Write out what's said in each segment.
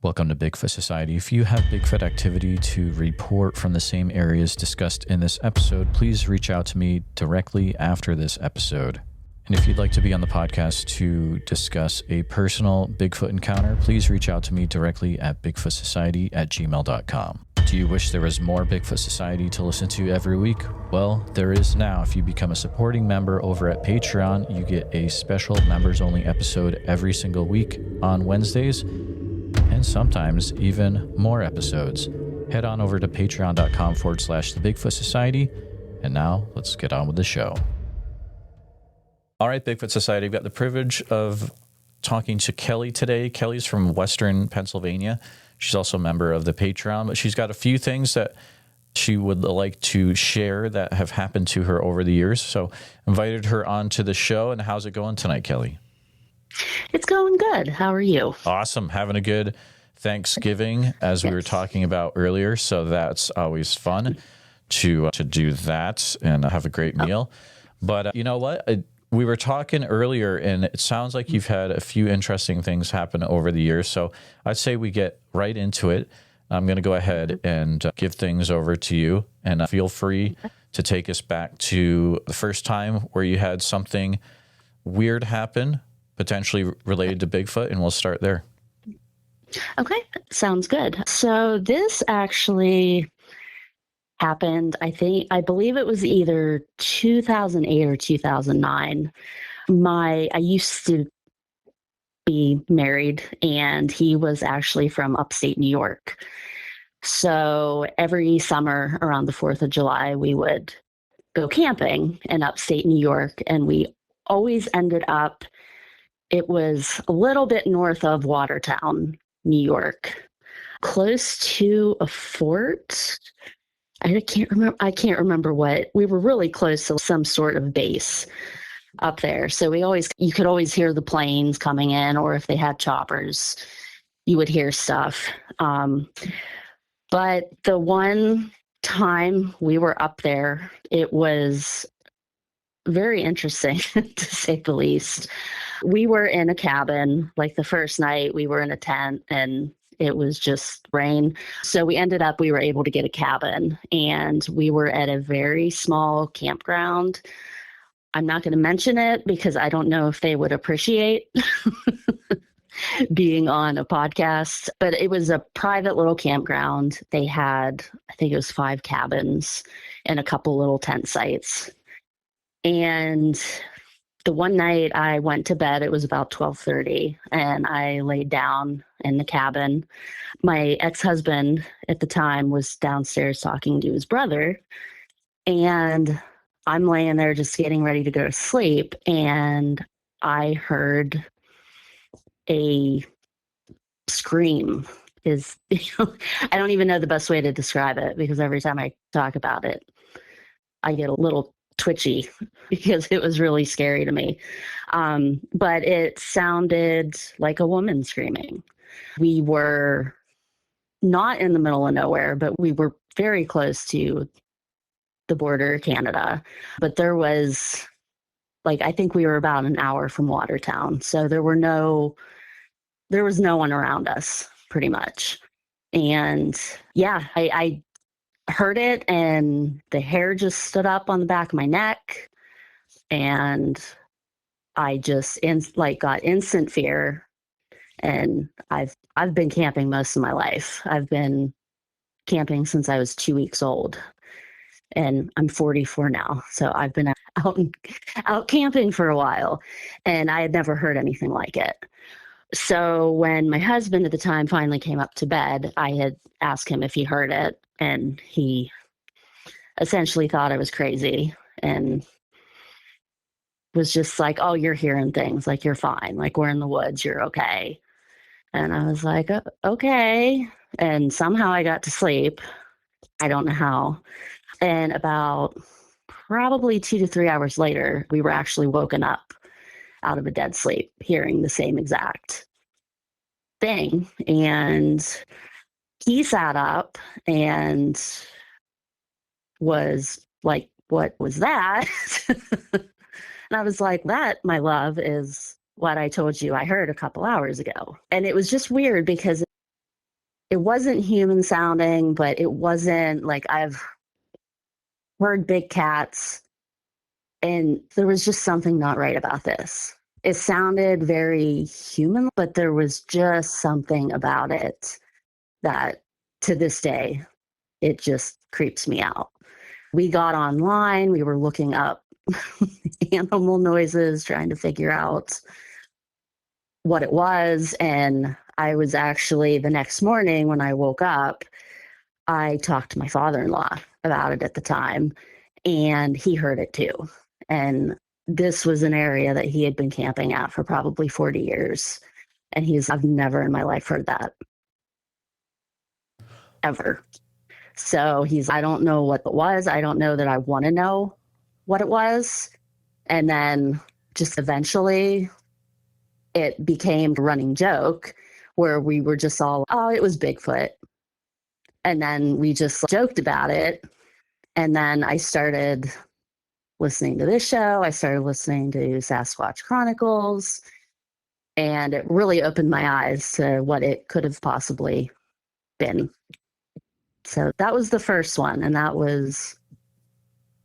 Welcome to Bigfoot Society. If you have Bigfoot activity to report from the same areas discussed in this episode, please reach out to me directly after this episode. And if you'd like to be on the podcast to discuss a personal Bigfoot encounter, please reach out to me directly at bigfootsociety@gmail.com. Do you wish there was more Bigfoot Society to listen to every week? Well, there is now. If you become a supporting member over at Patreon, you get a special members-only episode every single week on Wednesdays, and sometimes even more episodes. Head on over to patreon.com/the Bigfoot Society. And now let's get on with the show. All right, Bigfoot Society, I've got the privilege of talking to Kelly today. Kelly's from Western Pennsylvania. She's also a member of the Patreon, but she's got a few things that she would like to share that have happened to her over the years. So invited her onto the show. And how's it going tonight, Kelly? It's going good. How are you? Awesome. Having a good Thanksgiving, as we were talking about earlier. So that's always fun to do that and have a great meal. But you know what? We were talking earlier, and it sounds like you've had a few interesting things happen over the years. So I'd say we get right into it. I'm going to go ahead and give things over to you, and feel free to take us back to the first time where you had something weird happen, potentially related to Bigfoot, and we'll start there. Okay, sounds good. So this actually happened, I believe it was either 2008 or 2009. I used to be married, and he was actually from upstate New York. So every summer around the 4th of July, we would go camping in upstate New York, and we always ended up, it was a little bit north of Watertown, New York, close to a fort. I can't remember what. We were really close to some sort of base up there. So you could always hear the planes coming in, or if they had choppers, you would hear stuff. But the one time we were up there, it was very interesting to say the least. We were in a cabin. Like the first night we were in a tent, and it was just rain. So we were able to get a cabin, and we were at a very small campground. I'm not going to mention it because I don't know if they would appreciate being on a podcast, but it was a private little campground. They had, I think it was 5 cabins and a couple little tent sites. And the one night I went to bed, it was about 12:30, and I laid down in the cabin. My ex-husband at the time was downstairs talking to his brother, and I'm laying there just getting ready to go to sleep, and I heard a scream. I don't even know the best way to describe it, because every time I talk about it, I get a little twitchy because it was really scary to me. But it sounded like a woman screaming. We were not in the middle of nowhere, but we were very close to the border of Canada. But there was, I think we were about an hour from Watertown. So there was no one around us, pretty much. And yeah, I heard it, and the hair just stood up on the back of my neck, and I just got instant fear. And I've been camping most of my life. I've been camping since I was 2 weeks old, and I'm 44 now. So I've been out camping for a while, and I had never heard anything like it. So when my husband at the time finally came up to bed, I had asked him if he heard it, and he essentially thought I was crazy and was just like, "Oh, you're hearing things. Like, you're fine. Like, we're in the woods. You're okay." And I was like, "Okay." And somehow I got to sleep. I don't know how. And about probably 2 to 3 hours later, we were actually woken up out of a dead sleep, hearing the same exact thing. And he sat up and was like, "What was that?" And I was like, "That, my love, is what I told you I heard a couple hours ago." And it was just weird because It wasn't human sounding, but it wasn't like I've heard big cats, and there was just something not right about this. It sounded very human, but there was just something about it that to this day, it just creeps me out. We got online, we were looking up animal noises, trying to figure out what it was. And I was actually, the next morning when I woke up, I talked to my father-in-law about it at the time, and he heard it too. And this was an area that he had been camping at for probably 40 years. And I've never in my life heard that ever. So I don't know what it was. I don't know that I want to know what it was. And then just eventually it became a running joke where we were just all, oh, it was Bigfoot. And then we just joked about it. And then I started listening to this show. I started listening to Sasquatch Chronicles. And it really opened my eyes to what it could have possibly been. So that was the first one. And that was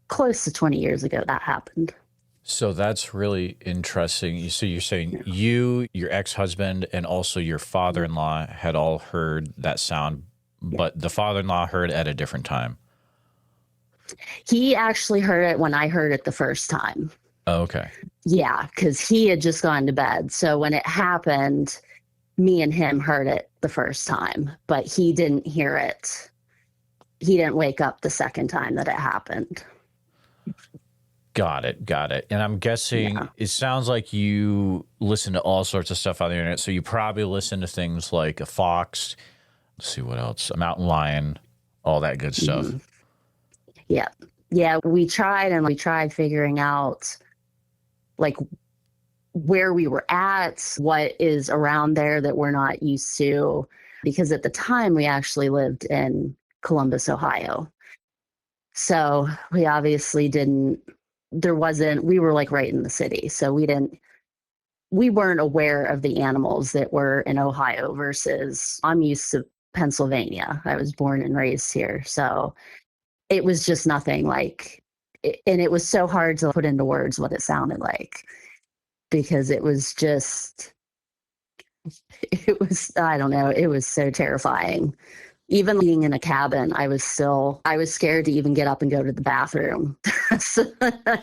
close to 20 years ago that happened. So that's really interesting. So you're saying you, your ex-husband, and also your father-in-law had all heard that sound, but the father-in-law heard at a different time. He actually heard it when I heard it the first time. Oh, okay. Yeah, because he had just gone to bed. So when it happened, me and him heard it the first time, but he didn't hear it. He didn't wake up the second time that it happened. Got it. And I'm guessing It sounds like you listen to all sorts of stuff on the internet. So you probably listen to things like a fox, let's see what else, a mountain lion, all that good stuff. Mm-hmm. Yeah. Yeah. We tried figuring out like where we were at, what is around there that we're not used to. Because at the time we actually lived in Columbus, Ohio. So we obviously we were like right in the city. So we weren't aware of the animals that were in Ohio versus I'm used to Pennsylvania. I was born and raised here. So it was just nothing like, and it was so hard to put into words what it sounded like because it was I don't know, it was so terrifying. Even being in a cabin, I was scared to even get up and go to the bathroom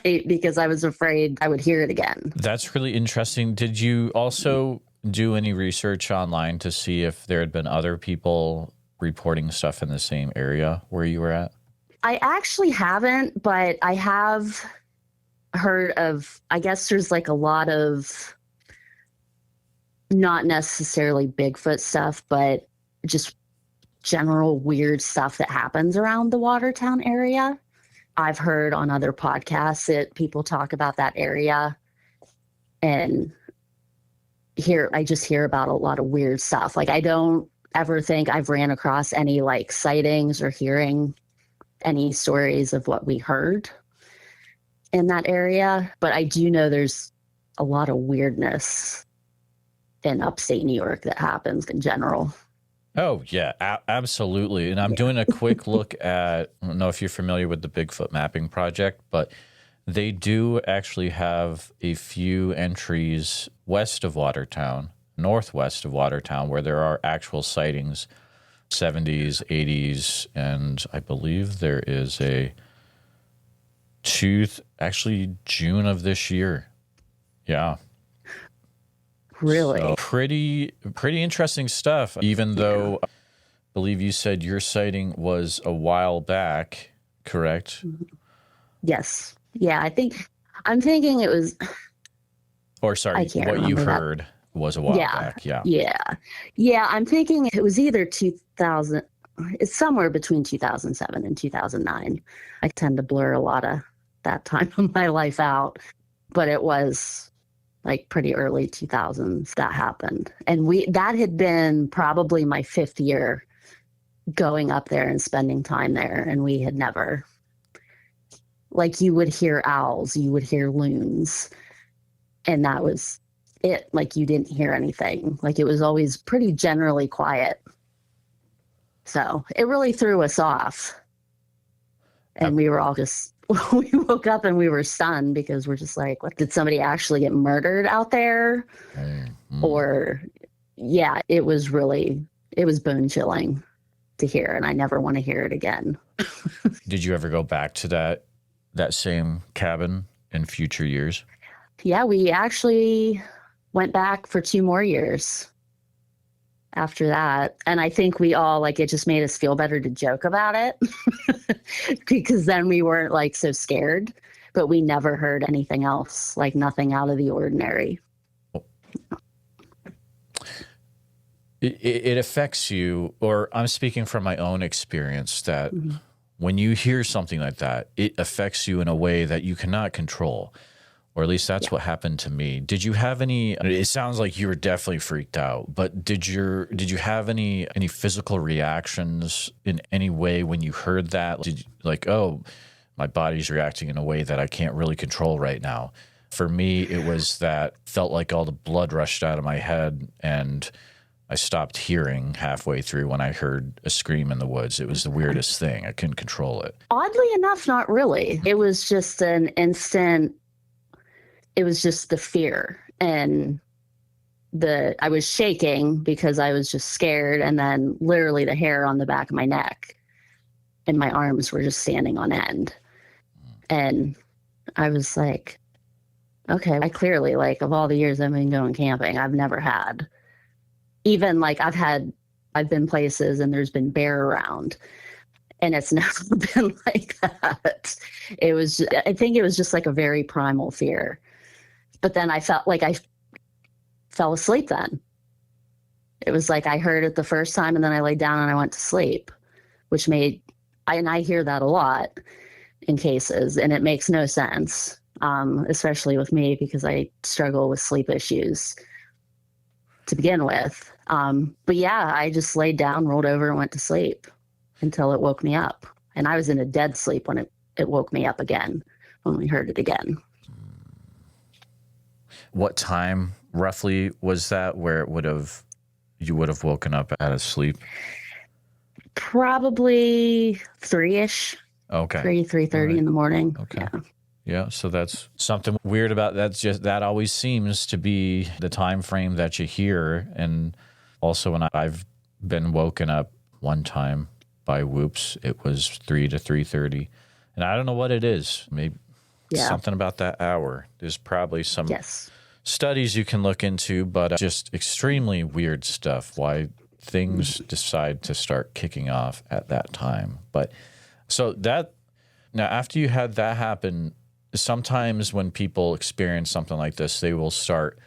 because I was afraid I would hear it again. That's really interesting. Did you also do any research online to see if there had been other people reporting stuff in the same area where you were at? I actually haven't, but I have heard of, I guess there's like a lot of not necessarily Bigfoot stuff, but just general weird stuff that happens around the Watertown area. I've heard on other podcasts that people talk about that area, and I just hear about a lot of weird stuff. Like I don't ever think I've ran across any like sightings or hearing any stories of what we heard in that area, but I do know there's a lot of weirdness in upstate New York that happens in general. Oh, yeah, absolutely. And I'm doing a quick look at, I don't know if you're familiar with the Bigfoot mapping project, but they do actually have a few entries west of Watertown, northwest of Watertown, where there are actual sightings, 70s, 80s, and I believe there is actually June of this year. Yeah. Really? So pretty interesting stuff, even though I believe you said your sighting was a while back, correct? Yes. Yeah, I'm thinking it was... Or sorry, what you heard was a while back. Yeah. Yeah, I'm thinking it was either 2000... It's somewhere between 2007 and 2009. I tend to blur a lot of that time of my life out, but it was like pretty early 2000s that happened. And that had been probably my 5th year going up there and spending time there. And we had never, like, you would hear owls, you would hear loons, and that was it. Like, you didn't hear anything. Like, it was always pretty generally quiet. So it really threw us off. And Uh, we were all just, we woke up and we were stunned because we're just like, what, did somebody actually get murdered out there? Or, yeah, it was bone chilling to hear. And I never want to hear it again. Did you ever go back to that same cabin in future years? Yeah, we actually went back for 2 more years after that. And I think we all, like, it just made us feel better to joke about it because then we weren't like so scared, but we never heard anything else, like nothing out of the ordinary. It affects you, or I'm speaking from my own experience, that when you hear something like that, it affects you in a way that you cannot control. Or at least that's what happened to me. Did you have any? It sounds like you were definitely freaked out. But did you have any physical reactions in any way when you heard that? Did you, like, oh, my body's reacting in a way that I can't really control right now? For me, it was that felt like all the blood rushed out of my head, and I stopped hearing halfway through when I heard a scream in the woods. It was the weirdest thing. I couldn't control it. Oddly enough, not really. It was just an instant. It was just the fear, and I was shaking because I was just scared. And then literally the hair on the back of my neck and my arms were just standing on end. And I was like, okay, I clearly, like, of all the years I've been going camping, I've never had, even like I've been places and there's been bear around, and it's never been like that. I think it was just like a very primal fear. But then I felt like I fell asleep then. It was like I heard it the first time and then I laid down and I went to sleep, which and I hear that a lot in cases, and it makes no sense, especially with me because I struggle with sleep issues to begin with. But yeah, I just laid down, rolled over, and went to sleep until it woke me up. And I was in a dead sleep when it woke me up again, when we heard it again. What time roughly was that where you would have woken up out of sleep? Probably 3-ish. Okay. 3:30 in the morning. Okay. Yeah. So that's something weird about that always seems to be the time frame that you hear. And also when I've been woken up one time by whoops, it was 3 to 3:30. And I don't know what it is. Maybe something about that hour. There's probably some studies you can look into, but just extremely weird stuff, why things decide to start kicking off at that time. But so now after you had that happen, sometimes when people experience something like this, they will start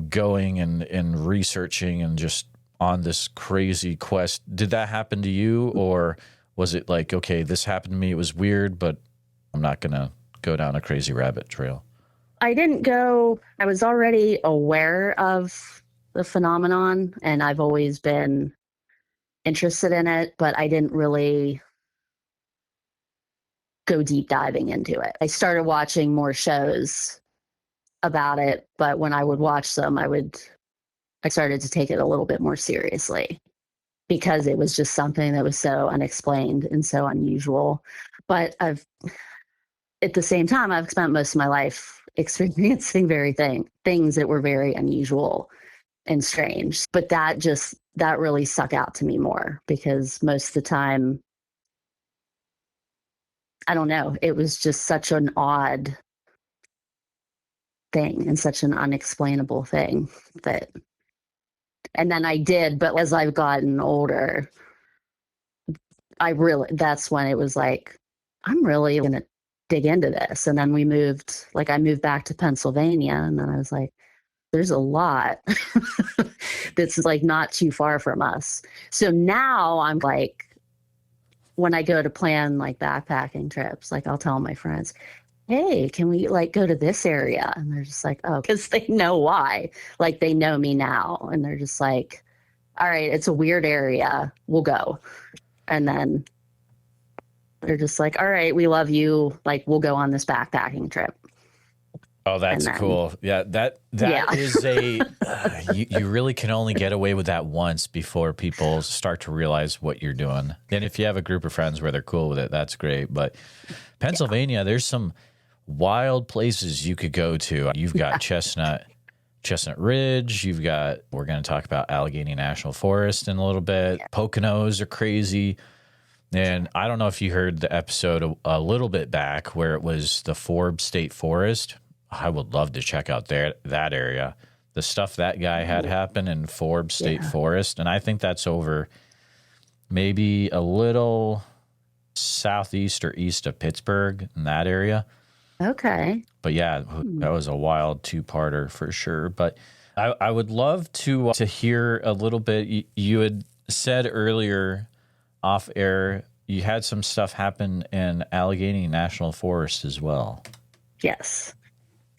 going and researching and just on this crazy quest. Did that happen to you, or was it like, okay, this happened to me, it was weird, but I'm not going to go down a crazy rabbit trail? I didn't go. I was already aware of the phenomenon, and I've always been interested in it, but I didn't really go deep diving into it. I started watching more shows about it, but when I would watch them, I started to take it a little bit more seriously because it was just something that was so unexplained and so unusual. But at the same time, I've spent most of my life experiencing things that were very unusual and strange. But that really stuck out to me more because most of the time, I don't know, it was just such an odd thing and such an unexplainable thing and then but as I've gotten older, that's when it was like, I'm really going to dig into this. And then I moved back to Pennsylvania, and then I was like, there's a lot that's like not too far from us. So now I'm like, when I go to plan like backpacking trips, like I'll tell my friends, hey, can we like go to this area? And they're just like, oh, because they know why. Like they know me now. And they're just like, all right, it's a weird area. We'll go. And then they're just like, all right, we love you. Like, we'll go on this backpacking trip. Oh, And that's then, cool. Yeah, that yeah. is a you really can only get away with that once before people start to realize what you're doing. And if you have a group of friends where they're cool with it, that's great. But Yeah. Pennsylvania, there's some wild places you could go to. You've got Chestnut Ridge. You've got, we're going to talk about Allegheny National Forest in a little bit. Yeah. Poconos are crazy. And I don't know if you heard the episode a little bit back where it was the Forbes State Forest. I would love to check out that area. The stuff that guy had Oh, happen in Forbes State yeah. Forest. And I think that's over maybe a little southeast or east of Pittsburgh in that area. Okay. But yeah, Hmm. that was a wild two-parter for sure. But I would love to hear a little bit. You had said earlier off air you had some stuff happen in Allegheny National Forest as well. Yes.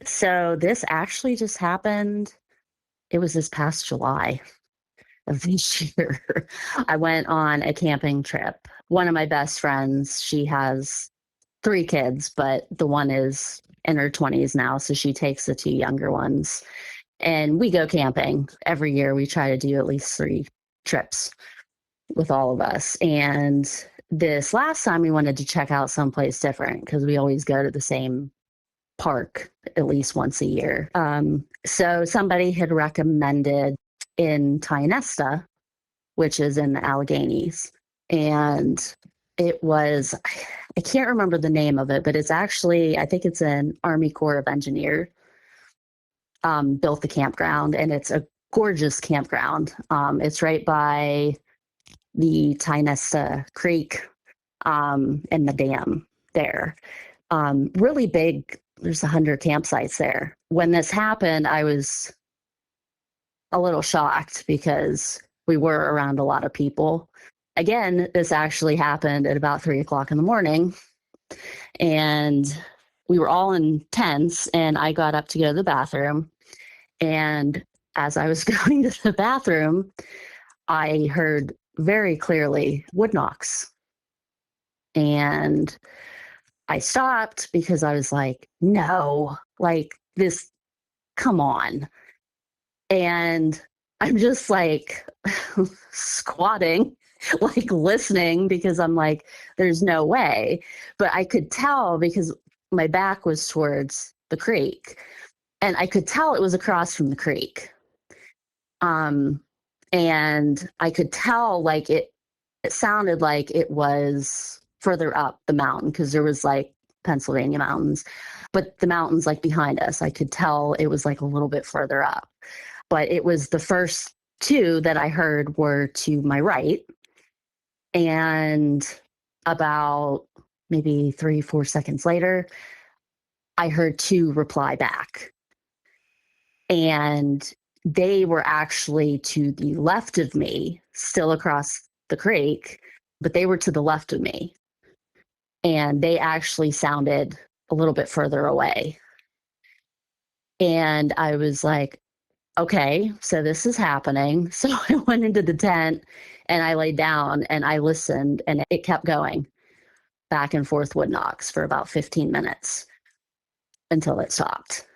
So this actually just happened. It was this past July of this year. I went on a camping trip. One of my best friends, she has 3 kids, but the one is in her 20s now. So she takes the 2 younger ones. And we go camping every year. We try to do at least 3 trips with all of us. And this last time we wanted to check out someplace different because we always go to the same park at least once a year. So somebody had recommended in Tionesta, which is in the Alleghenies. And it was, I can't remember the name of it, but it's actually, I think it's an Army Corps of Engineer built the campground, and it's a gorgeous campground. It's right by the Tionesta Creek and the dam there. Really big. There's 100 campsites there. When this happened, I was a little shocked because we were around a lot of people. Again, this actually happened at about 3 o'clock in the morning, and we were all in tents, and I got up to go to the bathroom. And as I was going to the bathroom, I heard very clearly wood knocks. And I stopped because I was like, no, like this, come on. And I'm just like squatting, like listening because I'm like, there's no way. But I could tell because my back was towards the creek and I could tell it was across from the creek. Um, and I could tell like it sounded like it was further up the mountain because there was like Pennsylvania mountains, but the mountains like behind us, I could tell it was like a little bit further up. But it was the first 2 that I heard were to my right. And about maybe 3, 4 seconds later, I heard 2 reply back. And they were actually to the left of me, still across the creek, but they were to the left of me. And they actually sounded a little bit further away. And I was like, okay, so this is happening. So I went into the tent and I laid down and I listened, and it kept going back and forth wood knocks for about 15 minutes until it stopped.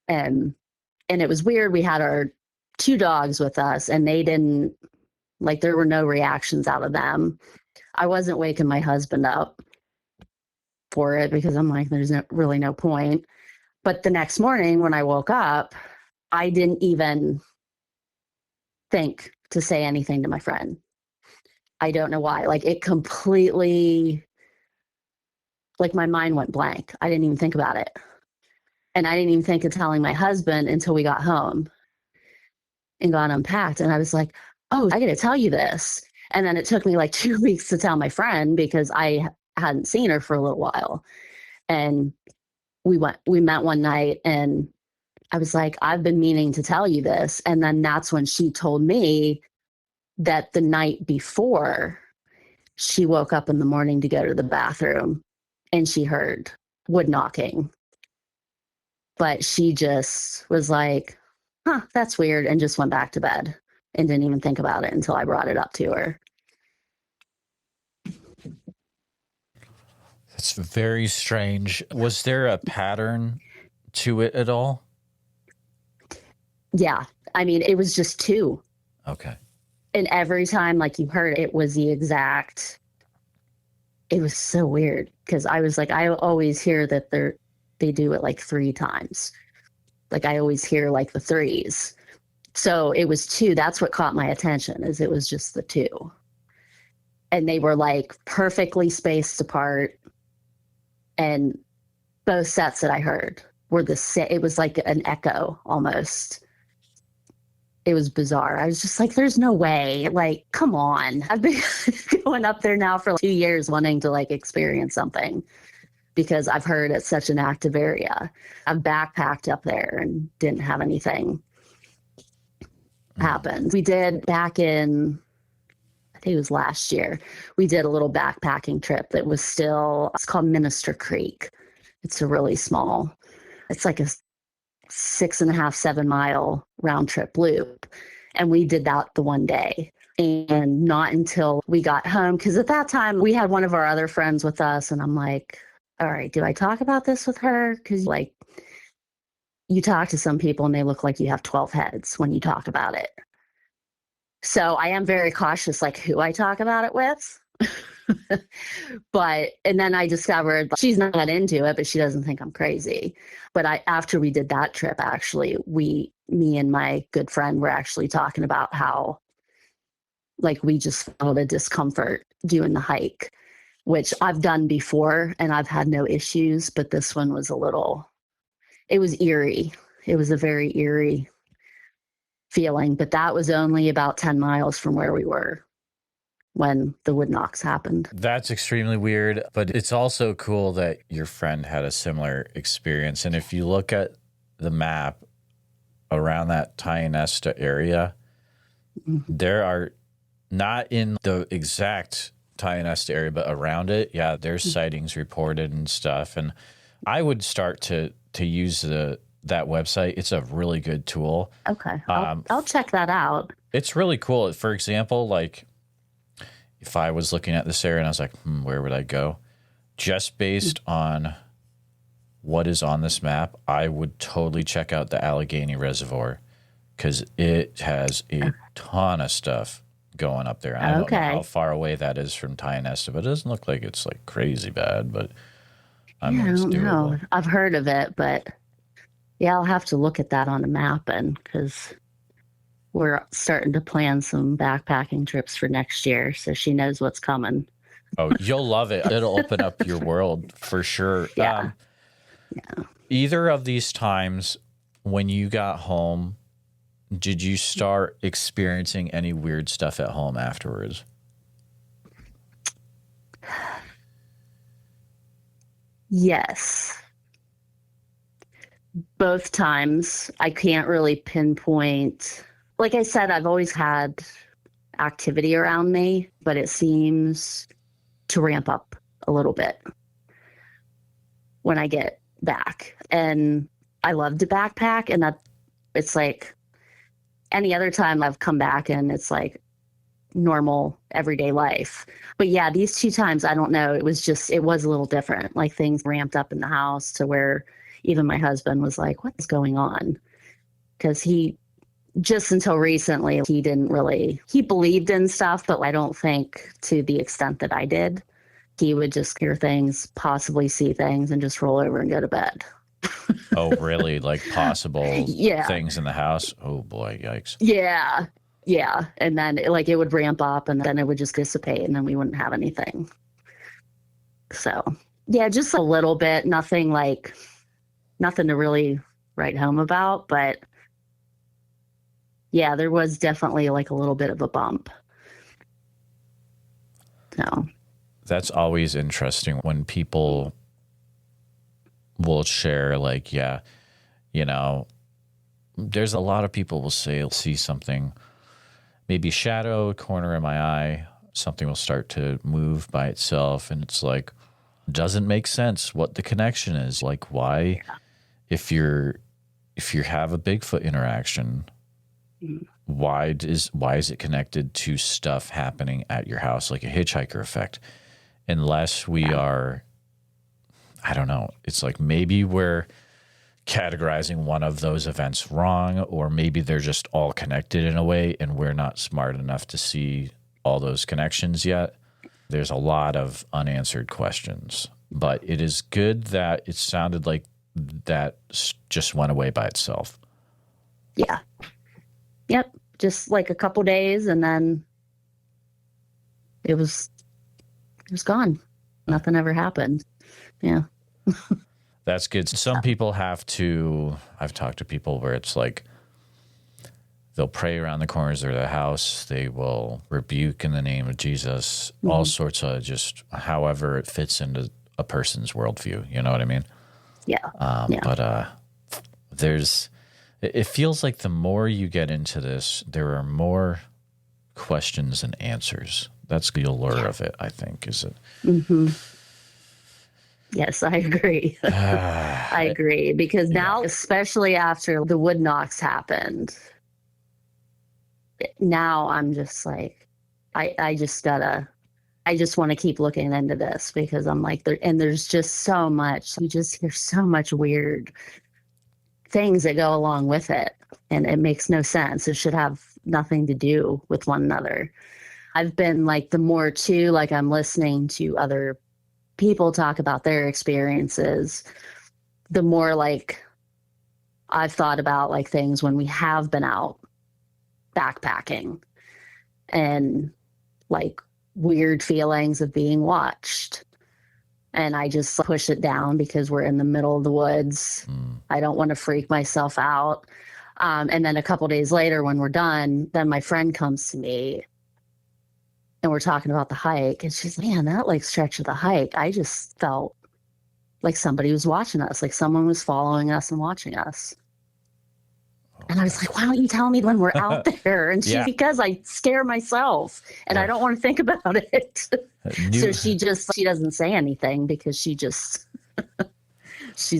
And it was weird. We had our 2 dogs with us and they didn't, like, there were no reactions out of them. I wasn't waking my husband up for it because I'm like, there's really no point. But the next morning when I woke up, I didn't even think to say anything to my friend. I don't know why. Like, it completely, like, my mind went blank. I didn't even think about it. And I didn't even think of telling my husband until we got home and got unpacked. And I was like, oh, I got to tell you this. And then it took me like 2 weeks to tell my friend because I hadn't seen her for a little while. And we met one night and I was like, I've been meaning to tell you this. And then that's when she told me that the night before she woke up in the morning to go to the bathroom and she heard wood knocking. But she just was like, huh, that's weird, and just went back to bed and didn't even think about it until I brought it up to her. That's very strange. Was there a pattern to it at all? Yeah. I mean, it was just two. Okay. And every time, like you heard, it was the exact. It was so weird because I was like, I always hear that they do it like three times. Like I always hear like the threes. So it was two. That's what caught my attention, is it was just the two. And they were like perfectly spaced apart. And both sets that I heard were the same. It was like an echo almost. It was bizarre. I was just like, there's no way. Like, come on. I've been going up there now for like 2 years wanting to like experience something because I've heard it's such an active area. I've backpacked up there and didn't have anything happen. We did back in, I think it was last year, we did a little backpacking trip that was still, it's called Minister Creek. It's a really small, it's like a 6.5, 7 mile round trip loop. And we did that the one day. And not until we got home, because at that time we had one of our other friends with us. And I'm like, all right, do I talk about this with her? Because like you talk to some people and they look like you have 12 heads when you talk about it. So I am very cautious, like who I talk about it with. And then I discovered she's not that into it, but she doesn't think I'm crazy. But after we did that trip, actually, me and my good friend were actually talking about how like we just felt a discomfort doing the hike, which I've done before and I've had no issues. But this one was it was eerie. It was a very eerie feeling, but that was only about 10 miles from where we were when the wood knocks happened. That's extremely weird, but it's also cool that your friend had a similar experience. And if you look at the map around that Tionesta area, there are, not in the exact Tionesta area, but around it, yeah, there's sightings reported and stuff. And I would start to use that website. It's a really good tool. Okay. I'll check that out. It's really cool. For example, like if I was looking at this area and I was like, where would I go? Just based on what is on this map, I would totally check out the Allegheny Reservoir because it has a ton of stuff going up there. I don't know how far away that is from Tionesta, but it doesn't look like it's like crazy bad, but I mean, it's doable. Know. I've heard of it, but yeah, I'll have to look at that on a map because we're starting to plan some backpacking trips for next year, so she knows what's coming. Oh, you'll love it. It'll open up your world for sure. Yeah. Either of these times when you got home, did you start experiencing any weird stuff at home afterwards? Yes. Both times. I can't really pinpoint. Like I said, I've always had activity around me, but it seems to ramp up a little bit when I get back. And I love to backpack, and that it's like any other time I've come back and it's like normal everyday life. But yeah, these two times, I don't know. It was a little different. Like things ramped up in the house to where even my husband was like, what is going on? Because just until recently, he believed in stuff, but I don't think to the extent that I did. He would just hear things, possibly see things, and just roll over and go to bed. Oh, really? Like possible things in the house? Oh, boy, yikes. Yeah. Yeah. And then it would ramp up and then it would just dissipate and then we wouldn't have anything. So, yeah, just a little bit. Nothing to really write home about, but yeah, there was definitely like a little bit of a bump. So that's always interesting when people will share, like, yeah, you know, there's a lot of people will say, I'll see something, maybe shadow, corner of my eye, something will start to move by itself. And it's like, doesn't make sense what the connection is. Like, why, if you have a Bigfoot interaction, why is it connected to stuff happening at your house, like a hitchhiker effect? Unless we are, I don't know. It's like maybe we're categorizing one of those events wrong, or maybe they're just all connected in a way and we're not smart enough to see all those connections yet. There's a lot of unanswered questions, but it is good that it sounded like that just went away by itself. Yeah. Yep. Just like a couple days, and then it was gone. Nothing ever happened. Yeah. That's good. Some people have to, I've talked to people where it's like they'll pray around the corners of their house. They will rebuke in the name of Jesus, all sorts of just however it fits into a person's worldview. You know what I mean? Yeah. But it feels like the more you get into this, there are more questions than answers. That's the allure of it, I think, is it? Mm-hmm. Yes, I agree. I agree. Because now, especially after the wood knocks happened, now I'm just like, I just want to keep looking into this, because I'm like, there's just so much. You just hear so much weird things that go along with it, and it makes no sense. It should have nothing to do with one another. I've been like, the more too, like I'm listening to other people talk about their experiences, the more like I've thought about like things when we have been out backpacking, and like weird feelings of being watched. And I just push it down because we're in the middle of the woods. I don't want to freak myself out. And then a couple days later, when we're done, then my friend comes to me and we're talking about the hike. And she's, man, that like stretch of the hike, I just felt like somebody was watching us, like someone was following us and watching us. And I was like, why don't you tell me when we're out there? And she, because I scare myself and I don't want to think about it. So she doesn't say anything, because she's,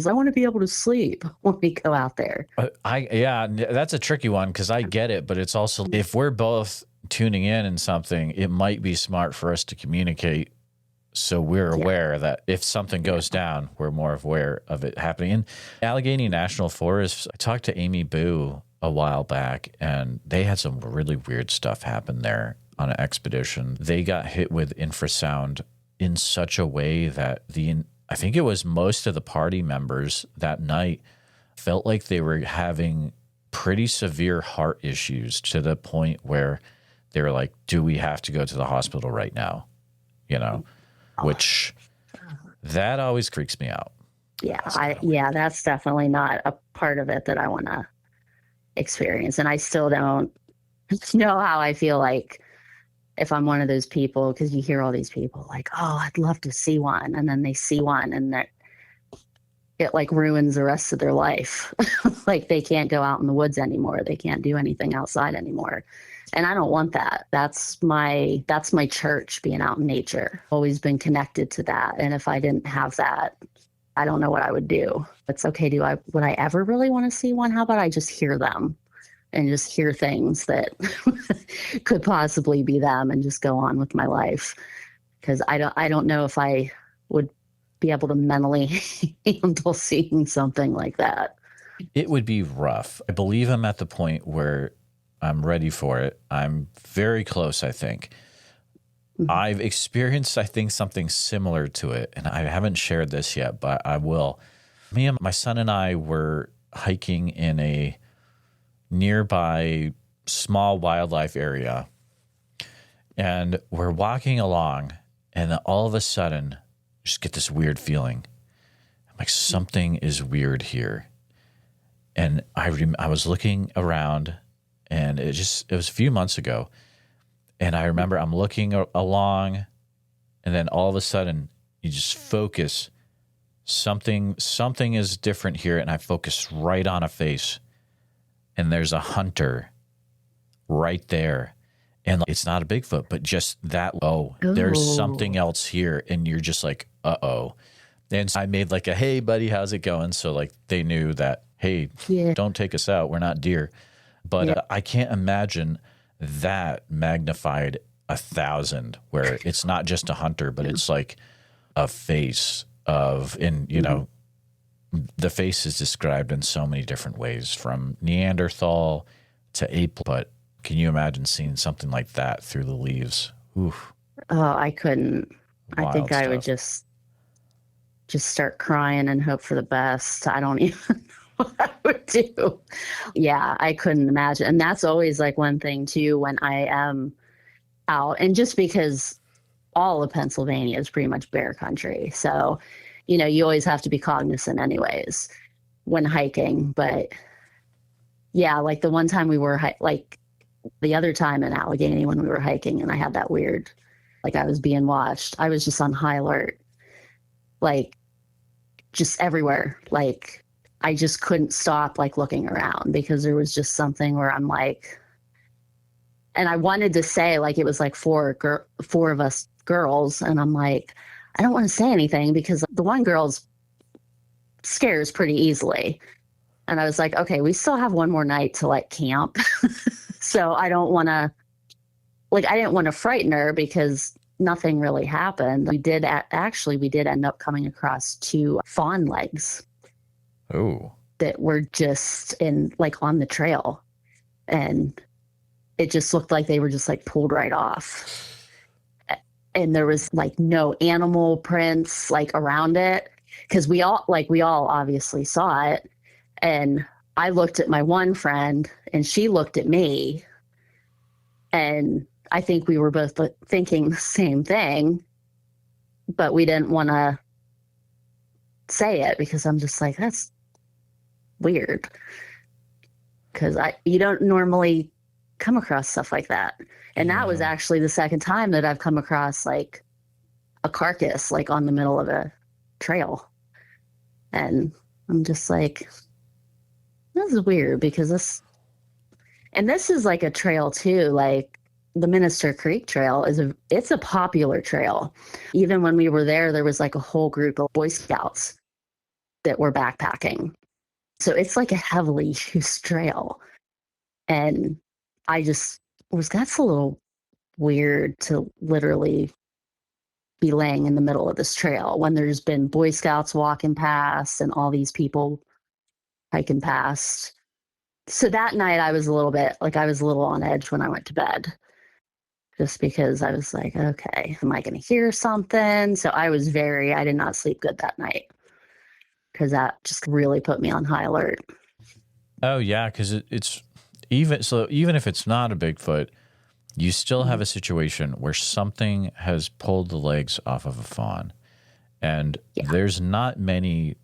I want to be able to sleep when we go out there. That's a tricky one, because I get it. But it's also, if we're both tuning in something, it might be smart for us to communicate, so we're aware that if something goes down, we're more aware of it happening. In Allegheny National Forest, I talked to Amy Boo a while back, and they had some really weird stuff happen there on an expedition. They got hit with infrasound in such a way that I think it was most of the party members that night felt like they were having pretty severe heart issues, to the point where they were like, do we have to go to the hospital right now? You know? Which that always freaks me out. Yeah, that's definitely not a part of it that I want to experience. And I still don't know how I feel like if I'm one of those people, because you hear all these people like, oh, I'd love to see one. And then they see one, and it like ruins the rest of their life. Like they can't go out in the woods anymore. They can't do anything outside anymore. And I don't want that. That's my church, being out in nature. Always been connected to that. And if I didn't have that, I don't know what I would do. It's okay. Would I ever really want to see one? How about I just hear them and just hear things that could possibly be them, and just go on with my life? Because I don't know if I would be able to mentally handle seeing something like that. It would be rough. I believe I'm at the point where I'm ready for it. I'm very close, I think. Mm-hmm. I've experienced, I think, something similar to it, and I haven't shared this yet, but I will. Me and my son and I were hiking in a nearby small wildlife area, and we're walking along, and all of a sudden, just get this weird feeling. I'm like, something is weird here. And I was looking around, and it was a few months ago. And I remember I'm looking along, and then all of a sudden you just focus. Something is different here. And I focus right on a face, and there's a hunter right there. And it's not a Bigfoot, but just that, there's something else here. And you're just like, uh-oh. And so I made like a, hey, buddy, how's it going? So like they knew that, hey, don't take us out. We're not deer. But I can't imagine that magnified 1,000, where it's not just a hunter, but it's like a face of, and you know, the face is described in so many different ways, from Neanderthal to ape. But can you imagine seeing something like that through the leaves? Oof. Oh, I couldn't. I think Wild I would stuff. just start crying and hope for the best. I don't even know what I would do. Yeah, I couldn't imagine. And that's always like one thing too when I am out. And just because all of Pennsylvania is pretty much bear country. So, you always have to be cognizant anyways when hiking. But yeah, like the one time we were like the other time in Allegheny when we were hiking and I had that weird, like I was being watched, I was just on high alert, like just everywhere. Like I just couldn't stop like looking around because there was just something where I'm like, and I wanted to say like it was like four of us girls, and I'm like, I don't want to say anything because the one girl's scares pretty easily. And I was like, okay, we still have one more night to like camp. So I don't want to, like, I didn't want to frighten her because nothing really happened. We did end up coming across two fawn legs. Oh. That were just in like on the trail. And it just looked like they were just like pulled right off. And there was like no animal prints like around it. Cause we all obviously saw it. And I looked at my one friend and she looked at me. And I think we were both thinking the same thing, but we didn't want to say it because I'm just like, that's weird. Because you don't normally come across stuff like that. And that was actually the second time that I've come across like a carcass like on the middle of a trail. And I'm just like, this is weird because this is like a trail too, like the Minister Creek Trail it's a popular trail. Even when we were there was like a whole group of Boy Scouts that were backpacking. So it's like a heavily used trail. And I just that's a little weird to literally be laying in the middle of this trail when there's been Boy Scouts walking past and all these people hiking past. So that night I was a little on edge when I went to bed. Just because I was like, okay, am I going to hear something? So I did not sleep good that night because that just really put me on high alert. Oh yeah, because it's even if it's not a Bigfoot, you still have a situation where something has pulled the legs off of a fawn, and there's not many.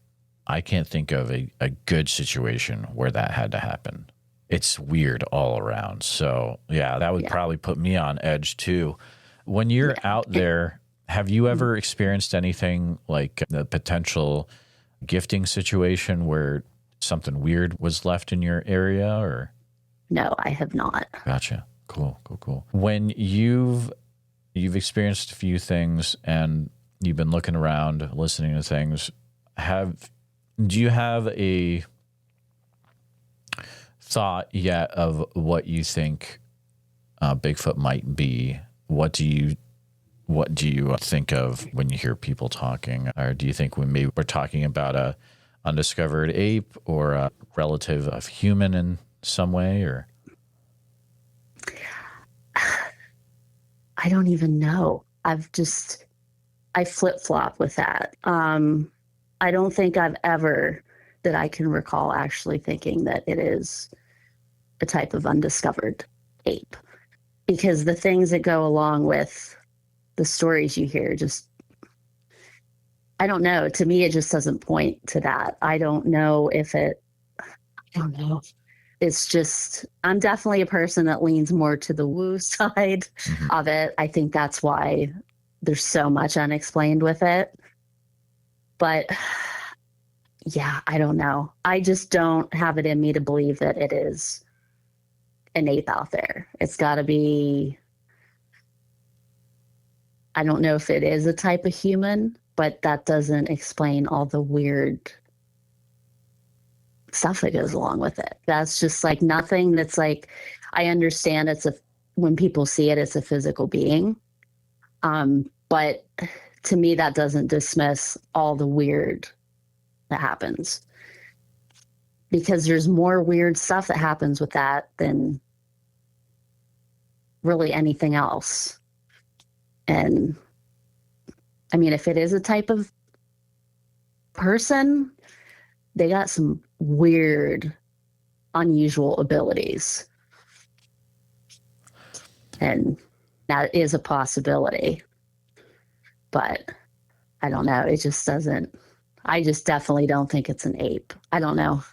I can't think of a good situation where that had to happen. It's weird all around. So yeah, that would probably put me on edge too. When you're out there, have you ever experienced anything like the potential gifting situation where something weird was left in your area? Or no, I have not. Gotcha. Cool. When you've experienced a few things and you've been looking around, listening to things, do you have a thought yet of what you think Bigfoot might be? What do you think of when you hear people talking? Or do you think we're talking about a undiscovered ape or a relative of human in some way? Or I don't even know. I flip-flop with that. I don't think I've ever that I can recall actually thinking that it is a type of undiscovered ape, because the things that go along with the stories you hear I don't know. To me, it just doesn't point to that. I don't know. It's just, I'm definitely a person that leans more to the woo side of it. I think that's why there's so much unexplained with it. But yeah, I don't know. I just don't have it in me to believe that it is an ape out there. It's got to be, I don't know if it is a type of human, but that doesn't explain all the weird stuff that goes along with it. That's just like nothing that's like, I understand when people see it, it's a physical being. But to me, that doesn't dismiss all the weird that happens, because there's more weird stuff that happens with that than really anything else. And I mean, if it is a type of person, they got some weird, unusual abilities. And that is a possibility. But I don't know. It just doesn't. I just definitely don't think it's an ape. I don't know.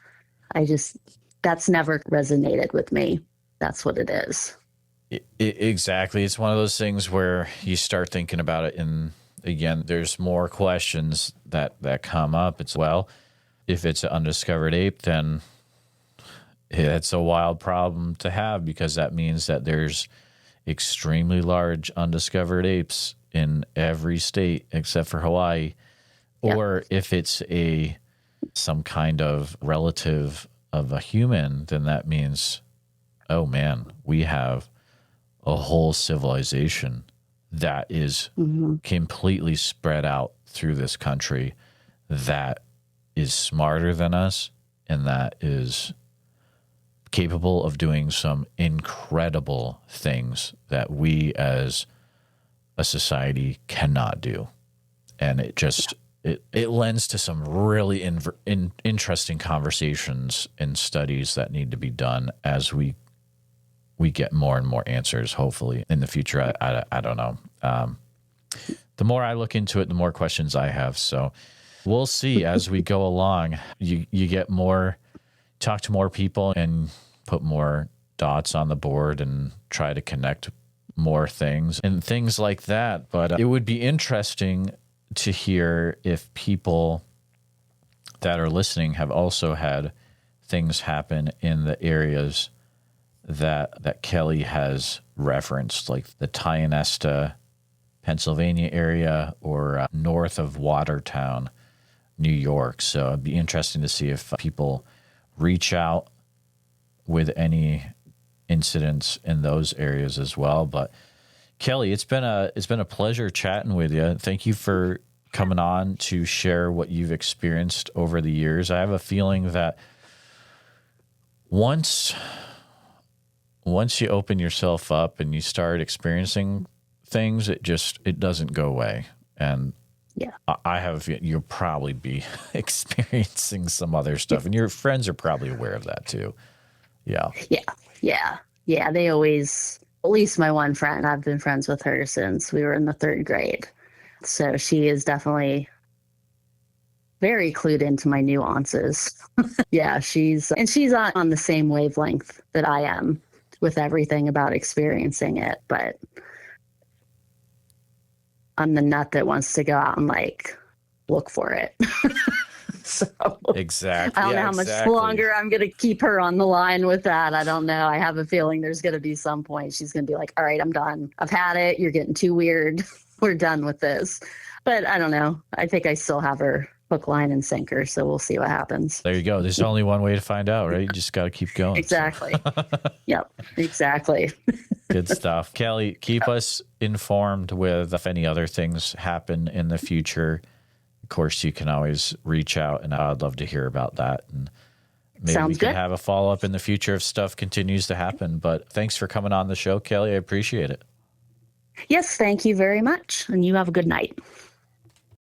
That's never resonated with me. That's what it is. Exactly. It's one of those things where you start thinking about it, and again, there's more questions that come up. It's, well, if it's an undiscovered ape, then it's a wild problem to have, because that means that there's extremely large undiscovered apes in every state except for Hawaii. Yep. Or if it's some kind of relative of a human, then that means, oh man, we have a whole civilization that is completely spread out through this country, that is smarter than us, and that is capable of doing some incredible things that we as a society cannot do. And it just, it lends to some really interesting conversations and studies that need to be done as we get more and more answers, hopefully, in the future. I don't know. The more I look into it, the more questions I have. So we'll see as we go along. You get more, talk to more people and put more dots on the board and try to connect more things and things like that. But it would be interesting to hear if people that are listening have also had things happen in the areas that Kelly has referenced, like the Tionesta, Pennsylvania area, or north of Watertown, New York. So it'd be interesting to see if people reach out with any incidents in those areas as well. But Kelly, it's been a pleasure chatting with you. Thank you for coming on to share what you've experienced over the years. I have a feeling that once you open yourself up and you start experiencing things, it doesn't go away. And yeah, I have, you'll probably be experiencing some other stuff, and your friends are probably aware of that too. Yeah. They always, at least my one friend, I've been friends with her since we were in the 3rd grade. So she is definitely very clued into my nuances. Yeah, she's on the same wavelength that I am with everything about experiencing it. But I'm the nut that wants to go out and like look for it. So exactly. I don't know how much longer I'm going to keep her on the line with that. I don't know. I have a feeling there's going to be some point she's going to be like, all right, I'm done. I've had it. You're getting too weird. We're done with this. But I don't know. I think I still have her hook, line, and sinker. So we'll see what happens. There you go. There's only one way to find out, right? You just got to keep going. Exactly. So. Yep, exactly. Good stuff. Kelly, keep us informed with if any other things happen in the future. Of course, you can always reach out, and I'd love to hear about that. And maybe Sounds we can good. have a follow-up in the future if stuff continues to happen. But thanks for coming on the show, Kelly. I appreciate it. Yes, thank you very much. And you have a good night.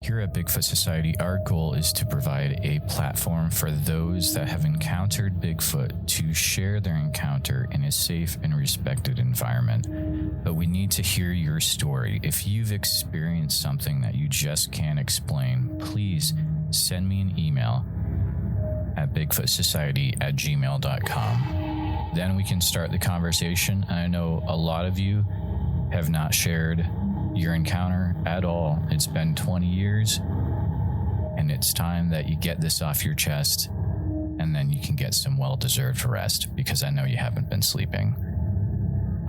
Here at Bigfoot Society, our goal is to provide a platform for those that have encountered Bigfoot to share their encounter in a safe and respected environment. But we need to hear your story. If you've experienced something that you just can't explain, please send me an email at bigfootsociety@gmail.com. Then we can start the conversation. And I know a lot of you have not shared your encounter at all. It's been 20 years, and it's time that you get this off your chest, and then you can get some well-deserved rest, because I know you haven't been sleeping.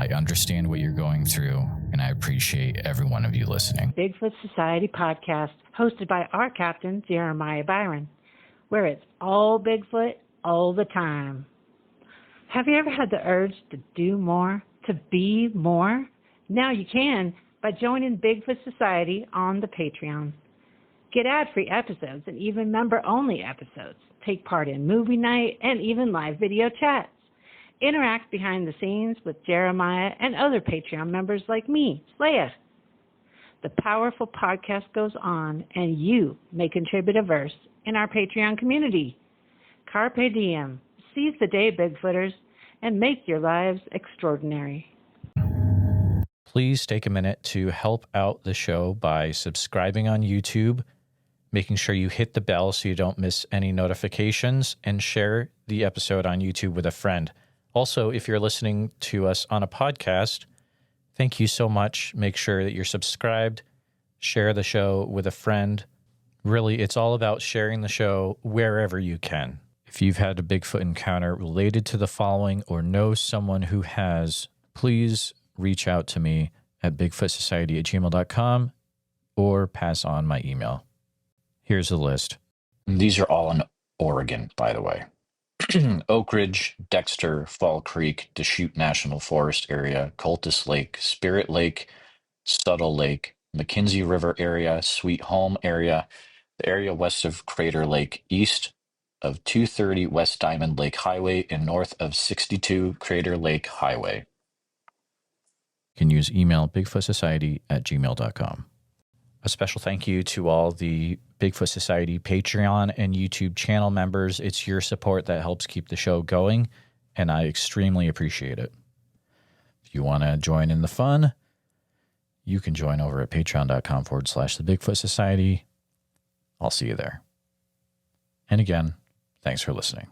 I understand what you're going through, and I appreciate every one of you listening. Bigfoot Society podcast, hosted by our captain, Jeremiah Byron, where it's all Bigfoot all the time. Have you ever had the urge to do more, to be more? Now you can by joining Bigfoot Society on the Patreon. Get ad-free episodes and even member-only episodes. Take part in movie night and even live video chats. Interact behind the scenes with Jeremiah and other Patreon members like me, Slaya. The powerful podcast goes on, and you may contribute a verse in our Patreon community. Carpe diem. Seize the day, Bigfooters, and make your lives extraordinary. Please take a minute to help out the show by subscribing on YouTube, making sure you hit the bell so you don't miss any notifications, and share the episode on YouTube with a friend. Also, if you're listening to us on a podcast, thank you so much. Make sure that you're subscribed, share the show with a friend. Really, it's all about sharing the show wherever you can. If you've had a Bigfoot encounter related to the following or know someone who has, please reach out to me at bigfootsociety@gmail.com or pass on my email. Here's the list. These are all in Oregon, by the way. Oak Ridge, Dexter, Fall Creek, Deschutes National Forest area, Cultus Lake, Spirit Lake, Subtle Lake, McKenzie River area, Sweet Home area, the area west of Crater Lake, east of 230 West Diamond Lake Highway, and north of 62 Crater Lake Highway. You can use email bigfootsociety@gmail.com. A special thank you to all the Bigfoot Society Patreon and YouTube channel members. It's your support that helps keep the show going, and I extremely appreciate it. If you want to join in the fun, you can join over at patreon.com/the Bigfoot Society. I'll see you there. And again, thanks for listening.